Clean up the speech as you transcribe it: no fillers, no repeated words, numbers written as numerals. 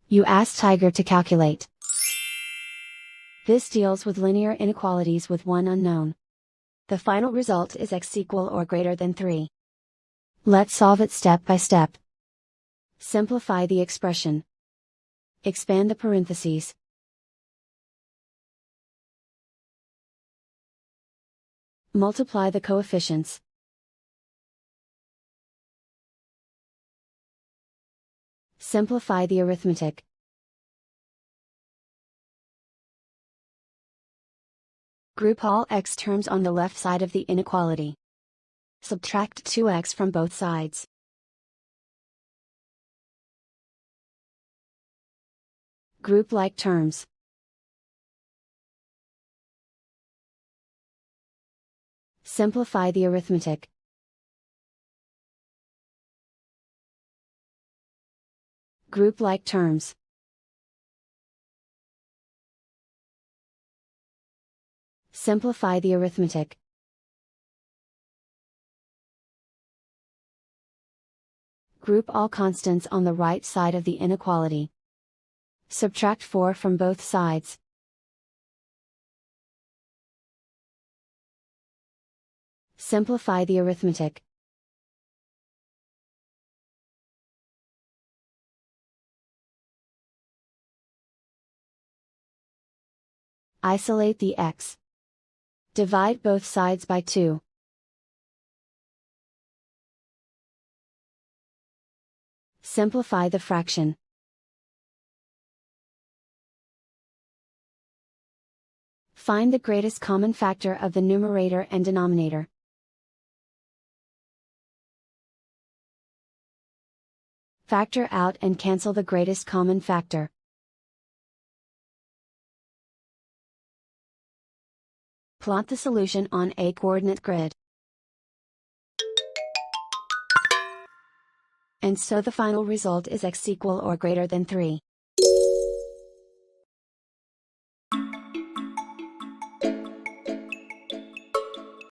You ask Tiger to calculate. This deals with linear inequalities with one unknown. The final result is x equal or greater than 3. Let's solve it step by step. Simplify the expression. Expand the parentheses. Multiply the coefficients. Simplify the arithmetic. Group all x terms on the left side of the inequality. Subtract 2x from both sides. Group like terms. Simplify the arithmetic. Group like terms. Simplify the arithmetic. Group all constants on the right side of the inequality. Subtract 4 from both sides. Simplify the arithmetic. Isolate the x. Divide both sides by 2. Simplify the fraction. Find the greatest common factor of the numerator and denominator. Factor out and cancel the greatest common factor. Plot the solution on a coordinate grid. And so the final result is x equal or greater than 3.